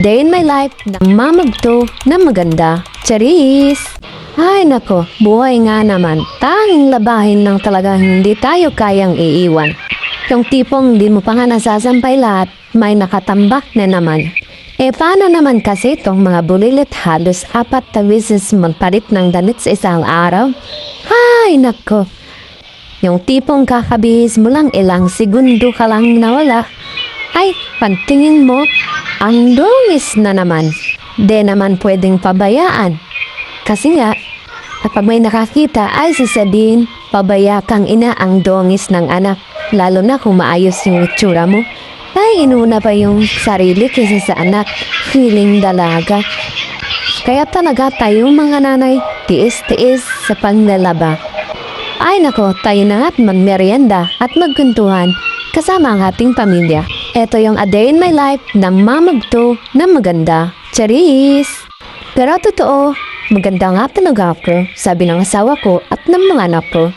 Day in my life ng mamagto na maganda. Charis! Ay nako, buhay nga naman. Tanging labahin lang talaga hindi tayo kayang iiwan. Yung tipong di mo pa nga nasasampay lahat, may nakatambak na naman. Paano naman kasi itong mga bulilit halos 4 na beses magpalit ng damit sa isang araw? Ay nako, yung tipong kakabihis mo lang ilang segundo ka lang nawala. Ay, pantingin mo, ang dungis na naman. Di naman pwedeng pabayaan. Kasi nga, kapag may nakakita ay sasabihin, pabaya kang ina ang dungis ng anak. Lalo na kung maayos yung itsura mo. Ay, inuna pa yung sarili kaysa sa anak. Feeling dalaga. Kaya talaga tayo mga nanay, tiis-tiis sa panglalaba. Ay nako, tayo na nga't magmerienda at magkuntuhan kasama ang ating pamilya. Ito yung A Day in My Life ng mamagto na maganda. Charis! Pero totoo, maganda nga talaga ako, sabi ng asawa ko at ng mga anak ko.